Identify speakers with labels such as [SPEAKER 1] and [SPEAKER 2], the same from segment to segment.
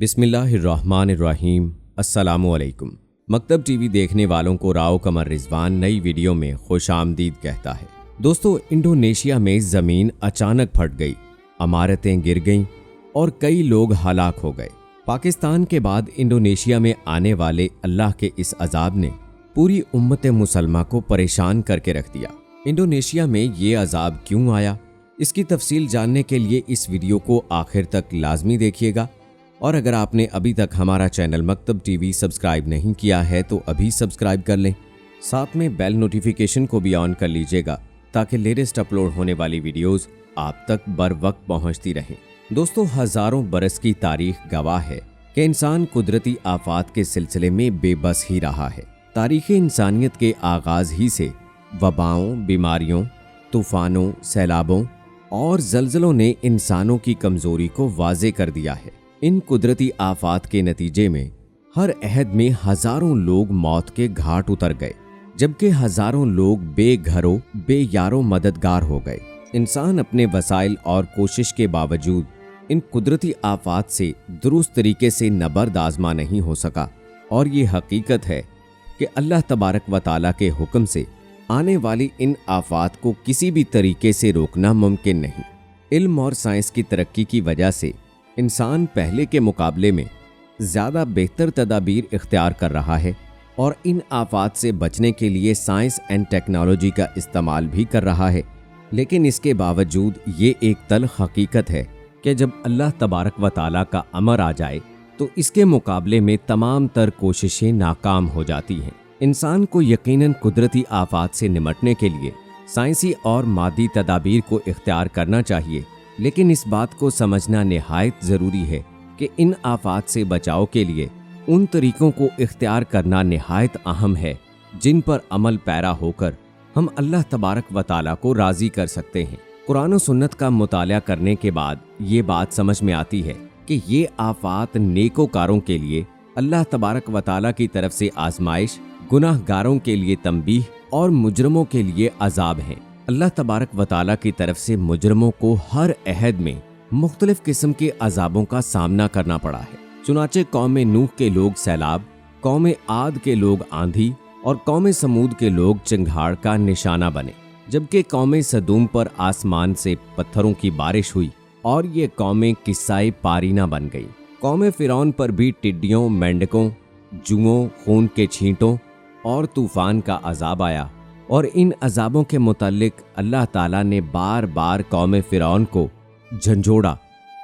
[SPEAKER 1] बिस्मिल्लाहिर्रहमानिर्रहीम। अस्सलामुअलैकुम। मकतब टीवी देखने वालों को राव कमर रिजवान नई वीडियो में खुशामदीद कहता है। दोस्तों, इंडोनेशिया में ज़मीन अचानक फट गई, इमारतें गिर गईं और कई लोग हलाक हो गए। पाकिस्तान के बाद इंडोनेशिया में आने वाले अल्लाह के इस अजाब ने पूरी उम्मत मुसलमा को परेशान करके रख दिया। इंडोनेशिया में ये अजाब क्यों आया, इसकी तफसील जानने के लिए इस वीडियो को आखिर तक लाजमी देखिएगा। और अगर आपने अभी तक हमारा चैनल मकतब टीवी सब्सक्राइब नहीं किया है तो अभी सब्सक्राइब कर लें, साथ में बेल नोटिफिकेशन को भी ऑन कर लीजिएगा ताकि लेटेस्ट अपलोड होने वाली वीडियोस आप तक बर वक्त पहुंचती रहें। दोस्तों, हजारों बरस की तारीख गवाह है कि इंसान कुदरती आफात के सिलसिले में बेबस ही रहा है। तारीख़ इंसानियत के आगाज ही से वबाओं, बीमारियों, तूफानों, सैलाबों और जल्जलों ने इंसानों की कमजोरी को वाज़े कर दिया है। इन कुदरती आफात के नतीजे में हर अहद में हजारों लोग मौत के घाट उतर गए, जबकि हजारों लोग बेघरों बेयारों मददगार हो गए। इंसान अपने वसाइल और कोशिश के बावजूद इन कुदरती आफात से दुरुस्त तरीके से नबर्द आजमा नहीं हो सका। और ये हकीकत है कि अल्लाह तबारक व तआला के हुक्म से आने वाली इन आफात को किसी भी तरीके से रोकना मुमकिन नहीं। इल्म और साइंस की तरक्की की वजह से इंसान पहले के मुकाबले में ज़्यादा बेहतर तदाबीर इख्तियार कर रहा है और इन आफात से बचने के लिए साइंस एंड टेक्नोलॉजी का इस्तेमाल भी कर रहा है। लेकिन इसके बावजूद ये एक तल्ख हकीकत है कि जब अल्लाह तबारक व तआला का अमर आ जाए तो इसके मुकाबले में तमाम तर कोशिशें नाकाम हो जाती हैं। इंसान को यकीनन कुदरती आफात से निमटने के लिए साइंसी और मादी तदाबीर को इख्तियार करना चाहिए, लेकिन इस बात को समझना निहायत ज़रूरी है कि इन आफात से बचाव के लिए उन तरीक़ों को इख्तियार करना निहायत अहम है जिन पर अमल पैरा होकर हम अल्लाह तबारक व तआला को राज़ी कर सकते हैं। कुरान और सुन्नत का मुताला करने के बाद ये बात समझ में आती है कि ये आफात नेकोकारों के लिए अल्लाह तबारक व तआला की तरफ से आजमाइश, गुनाहगारों के लिए तंबीह और मुजरमों के लिए अजाब हैं। अल्लाह तबारक व तआला की तरफ से मुजरमों को हर अहद में मुख्तलिफ किस्म के अजाबों का सामना करना पड़ा है। चुनाचे कौम नूह के लोग सैलाब, कौम आद के लोग आंधी और कौम समूद के लोग चिंगाड़ का निशाना बने, जबकि कौम सदूम पर आसमान से पत्थरों की बारिश हुई और ये कौमें किस्साए पारीना बन गई। कौम फिरौन पर भी टिड्डियों, मेंढकों, जुओं, खून के छींटों और तूफान का अजाब आया और इन अजाबों के मुतालिक अल्लाह ताला ने बार बार कौम फिरौन को झंझोड़ा।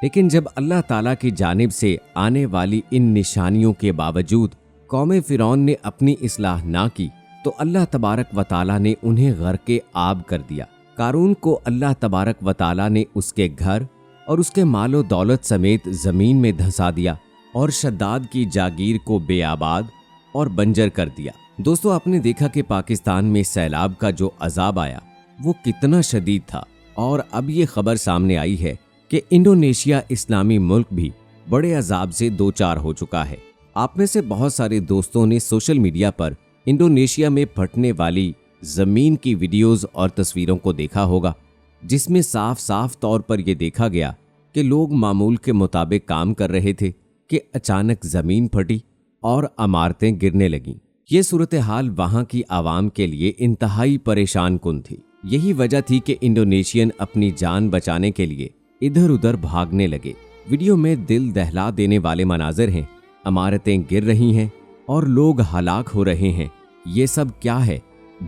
[SPEAKER 1] लेकिन जब अल्लाह ताला की जानिब से आने वाली इन निशानियों के बावजूद कौम फिरौन ने अपनी इस्लाह ना की तो अल्लाह तबारक व तआला ने उन्हें गर्क़े आब कर दिया। कारून को अल्लाह तबारक व तआला ने उसके घर और उसके मालो दौलत समेत ज़मीन में धंसा दिया और शद्दाद की जागीर को बेआबाद और बंजर कर दिया। दोस्तों, आपने देखा कि पाकिस्तान में सैलाब का जो अजाब आया वो कितना शदीद था और अब ये खबर सामने आई है कि इंडोनेशिया इस्लामी मुल्क भी बड़े अजाब से दो चार हो चुका है। आप में से बहुत सारे दोस्तों ने सोशल मीडिया पर इंडोनेशिया में फटने वाली ज़मीन की वीडियोस और तस्वीरों को देखा होगा, जिसमें साफ साफ तौर पर यह देखा गया कि लोग मामूल के मुताबिक काम कर रहे थे कि अचानक ज़मीन फटी और इमारतें गिरने लगीं। ये सूरत हाल वहाँ की आवाम के लिए इंतहाई परेशान कुन थी। यही वजह थी कि इंडोनेशियन अपनी जान बचाने के लिए इधर उधर भागने लगे। वीडियो में दिल दहला देने वाले मनाजिर हैं, इमारतें गिर रही हैं और लोग हलाक हो रहे हैं। ये सब क्या है?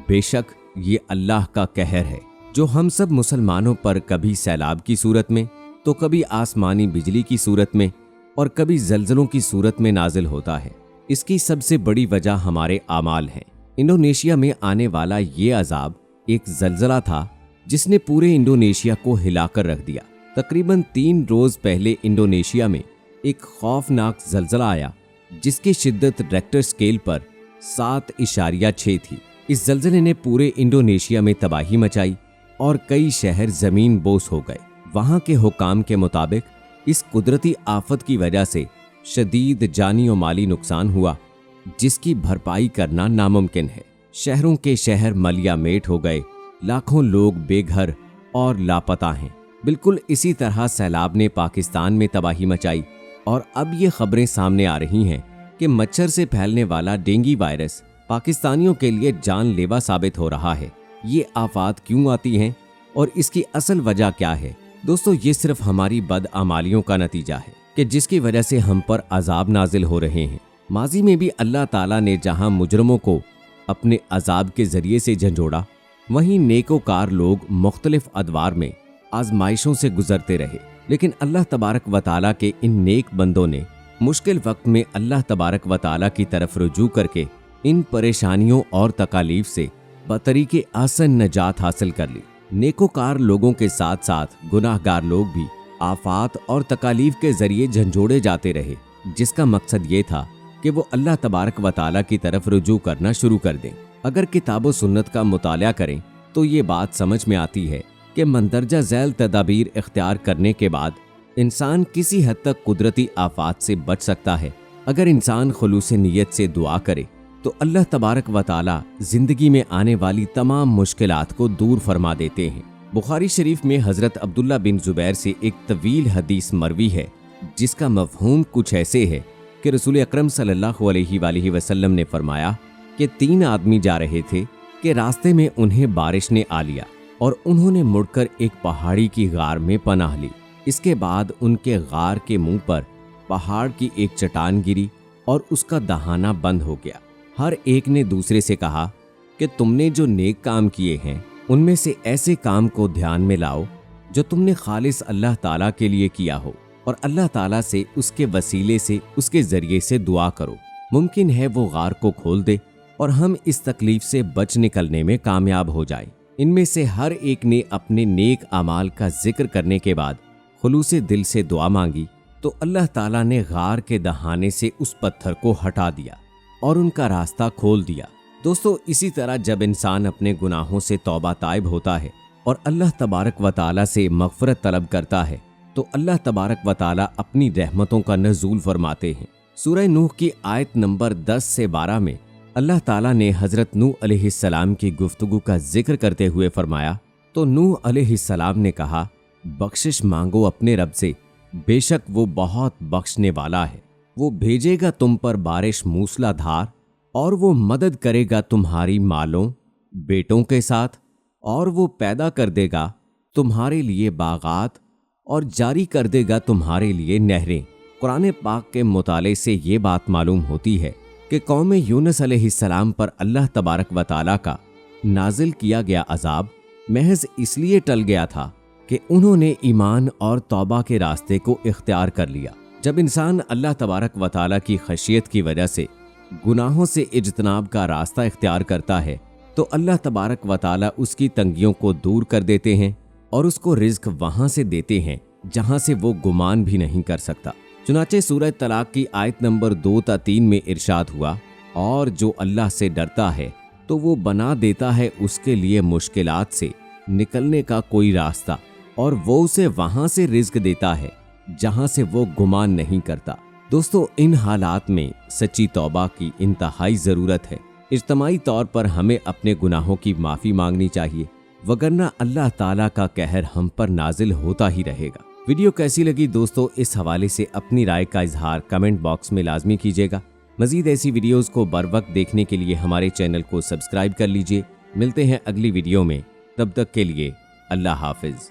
[SPEAKER 1] बेशक ये अल्लाह का कहर है जो हम सब मुसलमानों पर कभी सैलाब की सूरत में तो कभी आसमानी बिजली की सूरत में और कभी जल्जलों की सूरत में नाजिल होता है। इसकी सबसे बड़ी वजह हमारे आमाल हैं। इंडोनेशिया में आने वाला ये अजाब एक जल्जला था जिसने पूरे इंडोनेशिया को हिलाकर रख दिया। तकरीबन 3 रोज पहले इंडोनेशिया में एक खौफनाक जल्जला आया जिसकी शिद्दत रेक्टर स्केल पर 7.6 थी। इस जल्जले ने पूरे इंडोनेशिया में तबाही मचाई और कई शहर जमीन बोस हो गए। वहाँ के हुकाम के मुताबिक इस कुदरती आफत की वजह से शदीद जानी और माली नुकसान हुआ जिसकी भरपाई करना नामुमकिन है। शहरों के शहर मलियामेट हो गए, लाखों लोग बेघर और लापता हैं। बिल्कुल इसी तरह सैलाब ने पाकिस्तान में तबाही मचाई और अब ये खबरें सामने आ रही हैं कि मच्छर से फैलने वाला डेंगू वायरस पाकिस्तानियों के लिए जानलेवा साबित हो रहा है। ये आफात क्यों आती हैं और इसकी असल वजह क्या है? दोस्तों, ये सिर्फ हमारी बदआमालियों का नतीजा है कि जिसकी वजह से हम पर अजाब नाजिल हो रहे हैं। माजी में भी अल्लाह ताला ने जहां मुजरमों को अपने अजाब के जरिए से झंझोड़ा, वहीं नेकोकार लोग मुख्तलिफ अदवार में आजमाइशों से गुजरते रहे। लेकिन अल्लाह तबारक व तआला के इन नेक बंदों ने मुश्किल वक्त में अल्लाह तबारक व तआला की तरफ रुजू करके इन परेशानियों और तकालीफ से बतरीके आसन नजात हासिल कर ली। नेकोकार लोगों के साथ साथ गुनाहगार लोग भी आफात और तकालीफ के जरिए झंझोड़े जाते रहे, जिसका मकसद ये था कि वो अल्लाह तबारक व तआला की तरफ रुजू करना शुरू कर दें। अगर किताब सुन्नत का मुताला करें तो ये बात समझ में आती है कि मंदरजा झैल तदाबीर इख्तियार करने के बाद इंसान किसी हद तक कुदरती आफात से बच सकता है। अगर इंसान खुलूस नियत से दुआ करे तो अल्लाह तबारक व तआला जिंदगी में आने वाली तमाम मुश्किलात को दूर फरमा देते हैं। बुखारी शरीफ में हजरत अब्दुल्ला बिन जुबैर से एक तवील हदीस मरवी है, जिसका मफहूम कुछ ऐसे है कि रसूल अकरम सल्लल्लाहु अलैहि वसल्लम ने फरमाया कि 3 आदमी जा रहे थे कि रास्ते में उन्हें बारिश ने आ लिया और उन्होंने मुड़कर एक पहाड़ी की गार में पनाह ली। इसके बाद उनके गार के मुंह पर पहाड़ की एक चट्टान गिरी और उसका दहाना बंद हो गया। हर एक ने दूसरे से कहा कि तुमने जो नेक काम किए हैं उनमें से ऐसे काम को ध्यान में लाओ जो तुमने खालिस अल्लाह ताला के लिए किया हो, और अल्लाह ताला से उसके वसीले से उसके जरिए से दुआ करो। मुमकिन है वो गार को खोल दे और हम इस तकलीफ से बच निकलने में कामयाब हो जाए। इनमें से हर एक ने अपने नेक अमाल का जिक्र करने के बाद खुलूसे दिल से दुआ मांगी तो अल्लाह ताला ने गार के दहाने से उस पत्थर को हटा दिया और उनका रास्ता खोल दिया। दोस्तों, इसी तरह जब इंसान अपने गुनाहों से तौबा ताइब होता है और अल्लाह तबारक व तआला से मग़फ़िरत तलब करता है तो अल्लाह तबारक व तआला अपनी रहमतों का नज़ूल फरमाते हैं। सूरह नूह की आयत नंबर 10 से 12 में अल्लाह ताला ने हज़रत नूह अलैहिस्सलाम की गुफ्तगू का जिक्र करते हुए फरमाया, तो नूह अलैहिस्सलाम ने कहा, बख्शिश मांगो अपने रब से, बेशक वो बहुत बख्शने वाला है। वो भेजेगा तुम पर बारिश मूसलाधार और वो मदद करेगा तुम्हारी मालों बेटों के साथ, और वो पैदा कर देगा तुम्हारे लिए बागात और जारी कर देगा तुम्हारे लिए नहरें। कुरान पाक के मुताले से ये बात मालूम होती है कि कौम यूनुस अलैहिस्सलाम पर अल्लाह तबारक व तआला का नाजिल किया गया अजाब महज इसलिए टल गया था कि उन्होंने ईमान और तौबा के रास्ते को इख्तियार कर लिया। जब इंसान अल्लाह तबारक व तआला की खशियत की वजह से गुनाहों से इज्तनाब का रास्ता इख्तियार करता है तो अल्लाह तबारक व तआला उसकी तंगियों को दूर कर देते हैं और उसको रिज्क वहां से देते हैं जहां से वो गुमान भी नहीं कर सकता। चुनाचे सूरह तलाक की आयत नंबर 2-3 में इरशाद हुआ, और जो अल्लाह से डरता है तो वो बना देता है उसके लिए मुश्किलात से निकलने का कोई रास्ता, और वो उसे वहां से रिज्क देता है जहां से वो गुमान नहीं करता। दोस्तों, इन हालात में सच्ची तौबा की इंतहाई ज़रूरत है। इज्तमाई तौर पर हमें अपने गुनाहों की माफ़ी मांगनी चाहिए, वगरना अल्लाह ताला का कहर हम पर नाजिल होता ही रहेगा। वीडियो कैसी लगी दोस्तों, इस हवाले से अपनी राय का इजहार कमेंट बॉक्स में लाजमी कीजिएगा। मज़ीद ऐसी वीडियोस को बर वक्त देखने के लिए हमारे चैनल को सब्सक्राइब कर लीजिए। मिलते हैं अगली वीडियो में, तब तक के लिए अल्लाह हाफिज़।